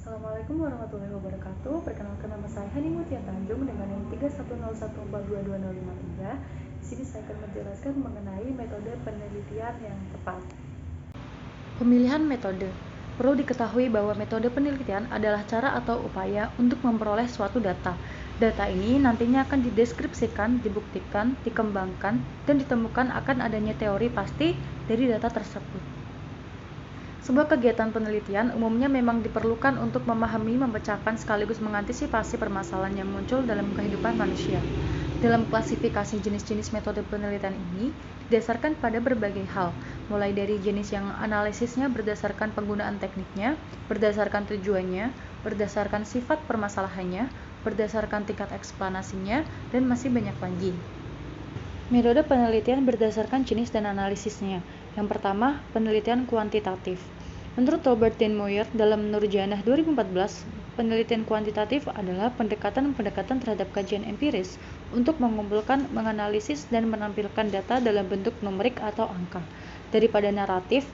Assalamualaikum warahmatullahi wabarakatuh. Perkenalkan, nama saya Hani Mutia Tanjung dengan NIM 310142253. Di sini saya akan menjelaskan mengenai metode penelitian yang tepat. Pemilihan metode. Perlu diketahui bahwa metode penelitian adalah cara atau upaya untuk memperoleh suatu data. Data ini nantinya akan dideskripsikan, dibuktikan, dikembangkan, dan ditemukan akan adanya teori pasti dari data tersebut. Sebuah kegiatan penelitian umumnya memang diperlukan untuk memahami, memecahkan, sekaligus mengantisipasi permasalahan yang muncul dalam kehidupan manusia. Dalam klasifikasi jenis-jenis metode penelitian ini didasarkan pada berbagai hal, mulai dari jenis yang analisisnya berdasarkan penggunaan tekniknya, berdasarkan tujuannya, berdasarkan sifat permasalahannya, berdasarkan tingkat eksplanasinya, dan masih banyak lagi. Metode penelitian berdasarkan jenis dan analisisnya. Yang pertama, penelitian kuantitatif. Menurut Robert Dan Moyer dalam Nurjanah 2014, penelitian kuantitatif adalah pendekatan-pendekatan terhadap kajian empiris untuk mengumpulkan, menganalisis, dan menampilkan data dalam bentuk numerik atau angka. Daripada naratif,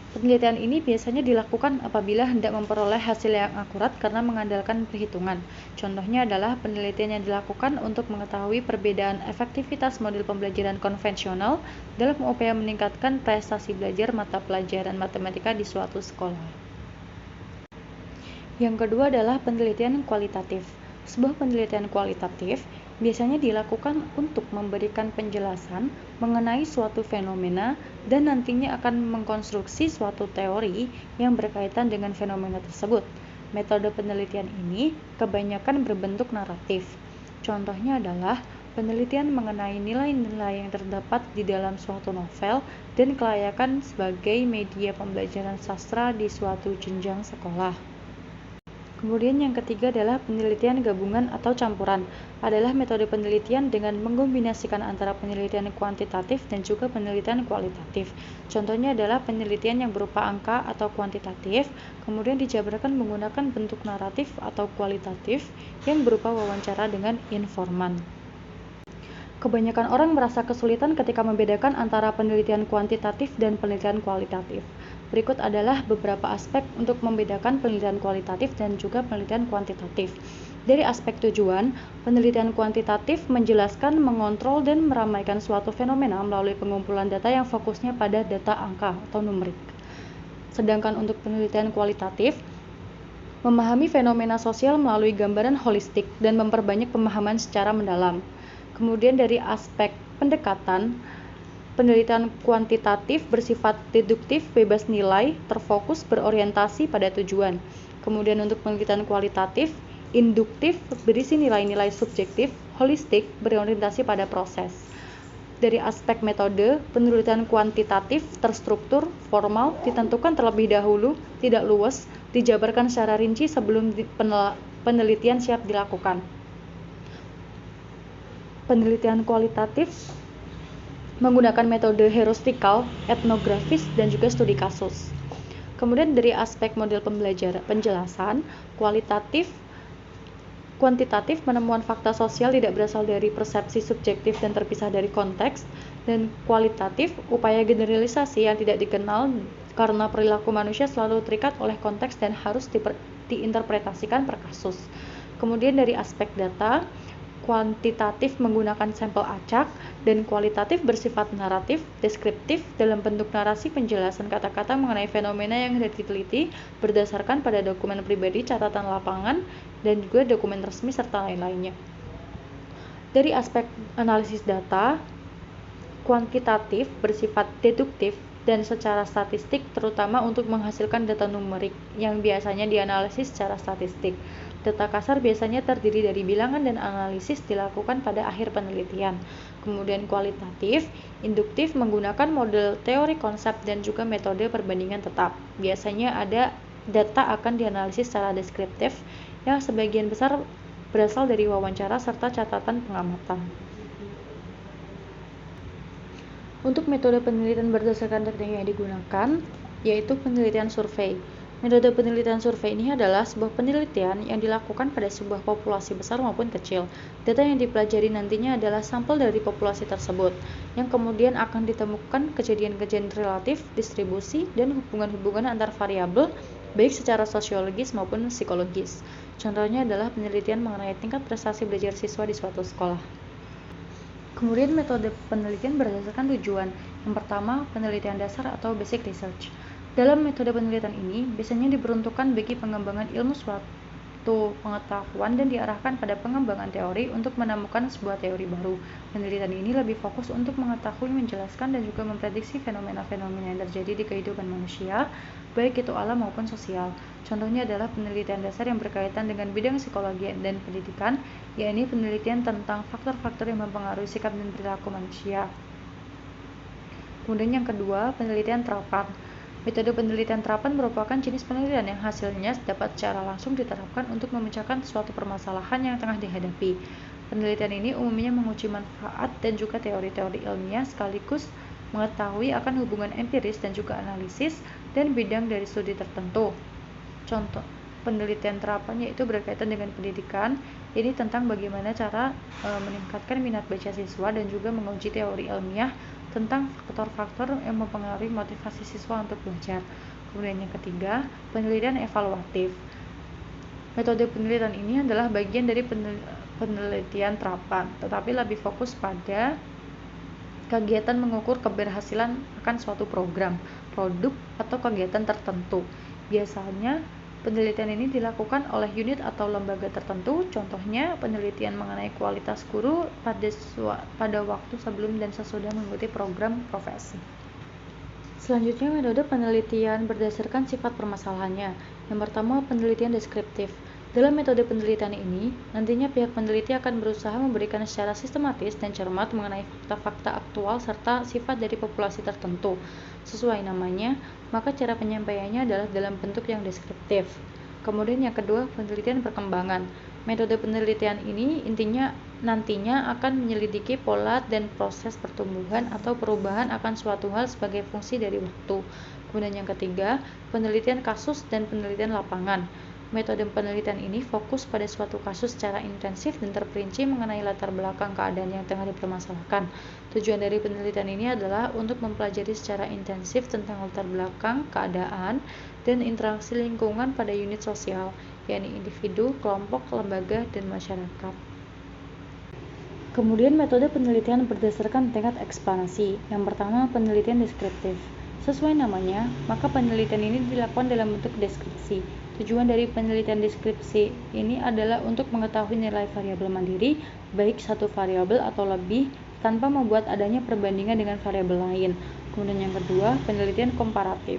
penelitian ini biasanya dilakukan apabila hendak memperoleh hasil yang akurat karena mengandalkan perhitungan. Contohnya adalah penelitian yang dilakukan untuk mengetahui perbedaan efektivitas model pembelajaran konvensional dalam upaya meningkatkan prestasi belajar mata pelajaran matematika di suatu sekolah. Yang kedua adalah penelitian kualitatif. Sebuah penelitian kualitatif biasanya dilakukan untuk memberikan penjelasan mengenai suatu fenomena dan nantinya akan mengkonstruksi suatu teori yang berkaitan dengan fenomena tersebut. Metode penelitian ini kebanyakan berbentuk naratif. Contohnya adalah penelitian mengenai nilai-nilai yang terdapat di dalam suatu novel dan kelayakan sebagai media pembelajaran sastra di suatu jenjang sekolah. Kemudian yang ketiga adalah penelitian gabungan atau campuran. Adalah metode penelitian dengan mengkombinasikan antara penelitian kuantitatif dan juga penelitian kualitatif. Contohnya adalah penelitian yang berupa angka atau kuantitatif, kemudian dijabarkan menggunakan bentuk naratif atau kualitatif yang berupa wawancara dengan informan. Kebanyakan orang merasa kesulitan ketika membedakan antara penelitian kuantitatif dan penelitian kualitatif. Berikut adalah beberapa aspek untuk membedakan penelitian kualitatif dan juga penelitian kuantitatif. Dari aspek tujuan, penelitian kuantitatif menjelaskan, mengontrol, dan meramaikan suatu fenomena melalui pengumpulan data yang fokusnya pada data angka atau numerik. Sedangkan untuk penelitian kualitatif, memahami fenomena sosial melalui gambaran holistik dan memperbanyak pemahaman secara mendalam. Kemudian dari aspek pendekatan, penelitian kuantitatif bersifat deduktif, bebas nilai, terfokus, berorientasi pada tujuan. Kemudian untuk penelitian kualitatif, induktif, berisi nilai-nilai subjektif, holistik, berorientasi pada proses. Dari aspek metode, penelitian kuantitatif terstruktur, formal, ditentukan terlebih dahulu, tidak luas, dijabarkan secara rinci sebelum penelitian siap dilakukan. Penelitian kualitatif menggunakan metode heuristikal, etnografis, dan juga studi kasus. Kemudian dari aspek model penjelasan, kuantitatif menemuan fakta sosial tidak berasal dari persepsi subjektif dan terpisah dari konteks, dan kualitatif upaya generalisasi yang tidak dikenal karena perilaku manusia selalu terikat oleh konteks dan harus diinterpretasikan per kasus. Kemudian dari aspek data, kuantitatif menggunakan sampel acak, dan kualitatif bersifat naratif, deskriptif dalam bentuk narasi penjelasan kata-kata mengenai fenomena yang hendak diteliti berdasarkan pada dokumen pribadi, catatan lapangan, dan juga dokumen resmi serta lain-lainnya. Dari aspek analisis data, kuantitatif bersifat deduktif dan secara statistik, terutama untuk menghasilkan data numerik yang biasanya dianalisis secara statistik. Data kasar biasanya terdiri dari bilangan dan analisis dilakukan pada akhir penelitian. Kemudian kualitatif, induktif menggunakan model teori konsep dan juga metode perbandingan tetap. Biasanya ada data akan dianalisis secara deskriptif yang sebagian besar berasal dari wawancara serta catatan pengamatan. Untuk metode penelitian berdasarkan teknik yang digunakan, yaitu penelitian survei. Metode penelitian survei ini adalah sebuah penelitian yang dilakukan pada sebuah populasi besar maupun kecil. Data yang dipelajari nantinya adalah sampel dari populasi tersebut, yang kemudian akan ditemukan kejadian-kejadian relatif, distribusi, dan hubungan-hubungan antar variabel baik secara sosiologis maupun psikologis. Contohnya adalah penelitian mengenai tingkat prestasi belajar siswa di suatu sekolah. Kemudian metode penelitian berdasarkan tujuan. Yang pertama, penelitian dasar atau basic research. Dalam metode penelitian ini, biasanya diperuntukkan bagi pengembangan ilmu suatu pengetahuan dan diarahkan pada pengembangan teori untuk menemukan sebuah teori baru. Penelitian ini lebih fokus untuk mengetahui, menjelaskan, dan juga memprediksi fenomena-fenomena yang terjadi di kehidupan manusia, baik itu alam maupun sosial. Contohnya adalah penelitian dasar yang berkaitan dengan bidang psikologi dan pendidikan, yakni penelitian tentang faktor-faktor yang mempengaruhi sikap dan perilaku manusia. Kemudian yang kedua, penelitian terapan. Metode penelitian terapan merupakan jenis penelitian yang hasilnya dapat secara langsung diterapkan untuk memecahkan suatu permasalahan yang tengah dihadapi. Penelitian ini umumnya menguji manfaat dan juga teori-teori ilmiah sekaligus mengetahui akan hubungan empiris dan juga analisis dan bidang dari studi tertentu. Contoh penelitian terapan yaitu berkaitan dengan pendidikan. Ini tentang bagaimana cara meningkatkan minat baca siswa dan juga menguji teori ilmiah tentang faktor-faktor yang mempengaruhi motivasi siswa untuk belajar. Kemudian yang ketiga, penelitian evaluatif. Metode penelitian ini adalah bagian dari penelitian terapan, tetapi lebih fokus pada kegiatan mengukur keberhasilan akan suatu program, produk, atau kegiatan tertentu. Biasanya penelitian ini dilakukan oleh unit atau lembaga tertentu, contohnya penelitian mengenai kualitas guru pada waktu sebelum dan sesudah mengikuti program profesi. Selanjutnya, metode penelitian berdasarkan sifat permasalahannya. Yang pertama, penelitian deskriptif. Dalam metode penelitian ini, nantinya pihak peneliti akan berusaha memberikan secara sistematis dan cermat mengenai fakta-fakta aktual serta sifat dari populasi tertentu. Sesuai namanya, maka cara penyampaiannya adalah dalam bentuk yang deskriptif. Kemudian yang kedua, penelitian perkembangan. Metode penelitian ini nantinya akan menyelidiki pola dan proses pertumbuhan atau perubahan akan suatu hal sebagai fungsi dari waktu. Kemudian yang ketiga, penelitian kasus dan penelitian lapangan. Metode penelitian ini fokus pada suatu kasus secara intensif dan terperinci mengenai latar belakang keadaan yang tengah dipermasalahkan. Tujuan dari penelitian ini adalah untuk mempelajari secara intensif tentang latar belakang, keadaan, dan interaksi lingkungan pada unit sosial, yakni individu, kelompok, lembaga, dan masyarakat. Kemudian metode penelitian berdasarkan tingkat eksplanasi. Yang pertama, penelitian deskriptif. Sesuai namanya, maka penelitian ini dilakukan dalam bentuk deskripsi. Tujuan dari penelitian deskripsi ini adalah untuk mengetahui nilai variabel mandiri, baik satu variabel atau lebih, tanpa membuat adanya perbandingan dengan variabel lain. Kemudian yang kedua, penelitian komparatif.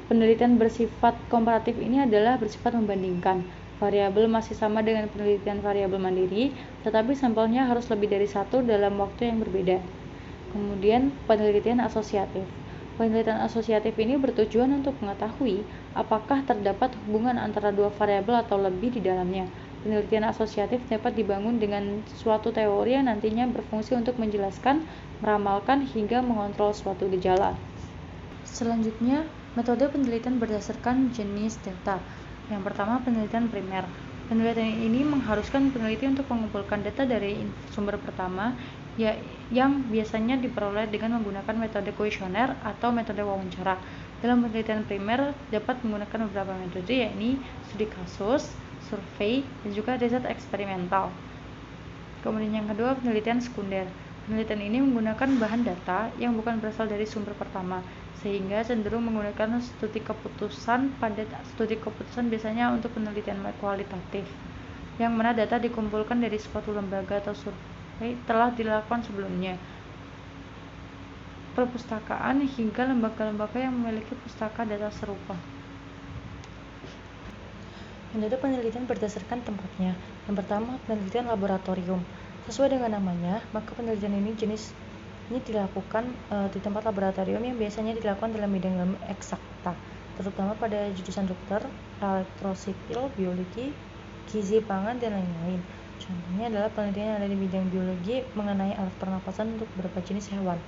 Penelitian bersifat komparatif ini adalah bersifat membandingkan. Variabel masih sama dengan penelitian variabel mandiri, tetapi sampelnya harus lebih dari satu dalam waktu yang berbeda. Kemudian penelitian asosiatif. Penelitian asosiatif ini bertujuan untuk mengetahui apakah terdapat hubungan antara dua variabel atau lebih di dalamnya. Penelitian asosiatif dapat dibangun dengan suatu teori yang nantinya berfungsi untuk menjelaskan, meramalkan, hingga mengontrol suatu gejala. Selanjutnya, metode penelitian berdasarkan jenis data. Yang pertama, penelitian primer. Penelitian ini mengharuskan peneliti untuk mengumpulkan data dari sumber pertama yang biasanya diperoleh dengan menggunakan metode kuesioner atau metode wawancara. Dalam penelitian primer dapat menggunakan beberapa metode, yakni studi kasus, survei, dan juga riset eksperimental. Kemudian yang kedua, penelitian sekunder. Penelitian ini menggunakan bahan data yang bukan berasal dari sumber pertama, sehingga cenderung menggunakan studi keputusan. Pada studi keputusan biasanya untuk penelitian kualitatif, yang mana data dikumpulkan dari suatu lembaga atau survei telah dilakukan sebelumnya, perpustakaan, hingga lembaga-lembaga yang memiliki pustaka data serupa. Metode penelitian berdasarkan tempatnya. Yang pertama, penelitian laboratorium. Sesuai dengan namanya, maka penelitian ini dilakukan di tempat laboratorium yang biasanya dilakukan dalam bidang ilmu eksakta, terutama pada jurusan dokter, elektrosipil, biologi, gizi pangan, dan lain-lain. Contohnya adalah penelitian yang ada di bidang biologi mengenai alat pernapasan untuk beberapa jenis hewan.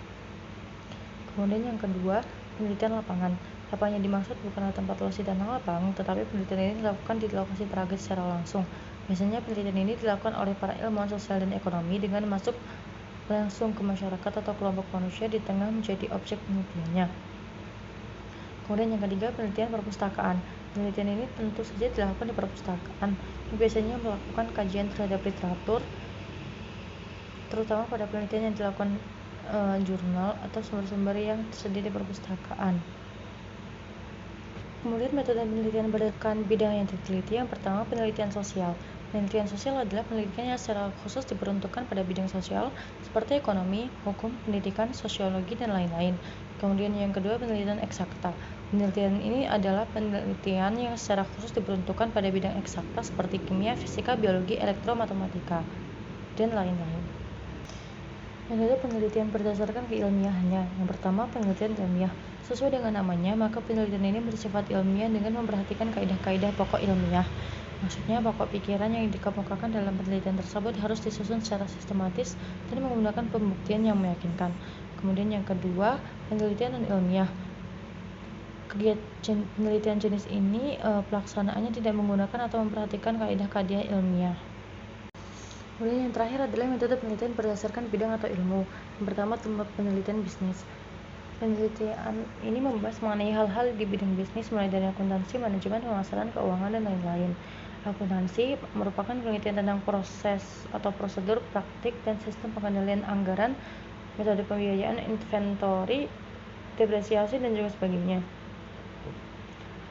Kemudian yang kedua, penelitian lapangan. Lapangan yang dimaksud bukanlah tempat lokasi tanah lapang, tetapi penelitian ini dilakukan di lokasi peragat secara langsung. Biasanya penelitian ini dilakukan oleh para ilmuwan sosial dan ekonomi dengan masuk langsung ke masyarakat atau kelompok manusia di tengah menjadi objek penelitiannya. Kemudian yang ketiga, penelitian perpustakaan. Penelitian ini tentu saja dilakukan di perpustakaan, biasanya melakukan kajian terhadap literatur, terutama pada penelitian yang dilakukan jurnal atau sumber-sumber yang tersedia di perpustakaan. Kemudian metode penelitian berdasarkan bidang yang diteliti. Yang pertama, penelitian sosial. Penelitian sosial adalah penelitian yang secara khusus diperuntukkan pada bidang sosial seperti ekonomi, hukum, pendidikan, sosiologi, dan lain-lain. Kemudian yang kedua, penelitian eksakta. Penelitian ini adalah penelitian yang secara khusus diperuntukkan pada bidang eksakta seperti kimia, fisika, biologi, elektromatematika, dan lain-lain. Yang kedua, penelitian berdasarkan keilmiahannya. Yang pertama, penelitian ilmiah. Sesuai dengan namanya, maka penelitian ini bersifat ilmiah dengan memperhatikan kaidah-kaidah pokok ilmiah. Maksudnya, pokok pikiran yang dikemukakan dalam penelitian tersebut harus disusun secara sistematis dan menggunakan pembuktian yang meyakinkan. Kemudian yang kedua, penelitian non-ilmiah. Kegiatan penelitian jenis ini pelaksanaannya tidak menggunakan atau memperhatikan kaidah-kaidah ilmiah. Kemudian yang terakhir adalah metode penelitian berdasarkan bidang atau ilmu. Yang pertama, penelitian bisnis. Penelitian ini membahas mengenai hal-hal di bidang bisnis mulai dari akuntansi, manajemen, pemasaran, keuangan, dan lain-lain. Akuntansi merupakan penelitian tentang proses atau prosedur, praktik, dan sistem pengendalian anggaran, metode pembiayaan, inventory, depresiasi, dan juga sebagainya.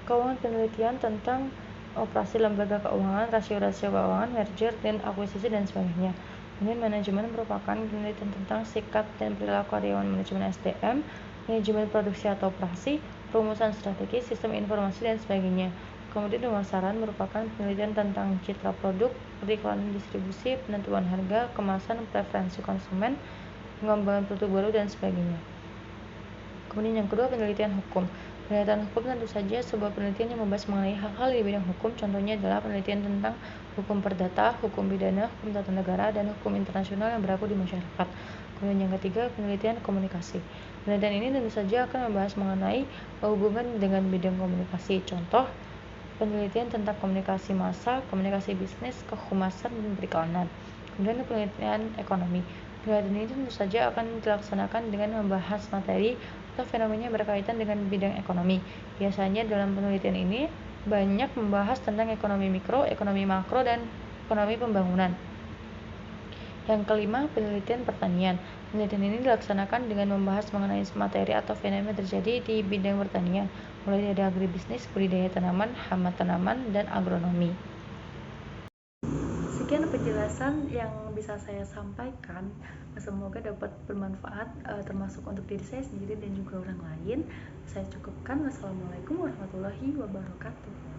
Keuangan penelitian tentang operasi lembaga keuangan, rasio-rasio keuangan, merger dan akuisisi, dan sebagainya. Kemudian manajemen merupakan penelitian tentang sikap dan perilaku karyawan, manajemen SDM, manajemen produksi atau operasi, rumusan strategi, sistem informasi, dan sebagainya. Kemudian pemasaran merupakan penelitian tentang citra produk, periklanan, distribusi, penentuan harga, kemasan, preferensi konsumen, pengembangan produk baru, dan sebagainya. Kemudian yang kedua, penelitian hukum. Penelitian hukum tentu saja sebuah penelitian yang membahas mengenai hal-hal di bidang hukum. Contohnya adalah penelitian tentang hukum perdata, hukum pidana, hukum tata negara, dan hukum internasional yang berlaku di masyarakat. Kemudian yang ketiga, penelitian komunikasi. Penelitian ini tentu saja akan membahas mengenai hubungan dengan bidang komunikasi. Contoh, penelitian tentang komunikasi massa, komunikasi bisnis, kehumasan, dan periklanan. Kemudian penelitian ekonomi. Penelitian ini tentu saja akan dilaksanakan dengan membahas materi atau fenomena yang berkaitan dengan bidang ekonomi. Biasanya dalam penelitian ini banyak membahas tentang ekonomi mikro, ekonomi makro, dan ekonomi pembangunan. Yang kelima, penelitian pertanian. Penelitian ini dilaksanakan dengan membahas mengenai materi atau fenomena terjadi di bidang pertanian, mulai dari agribisnis, budidaya tanaman, hama tanaman, dan agronomi. Sekian penjelasan yang bisa saya sampaikan. Semoga dapat bermanfaat termasuk untuk diri saya sendiri dan juga orang lain. Saya cukupkan. Wassalamualaikum warahmatullahi wabarakatuh.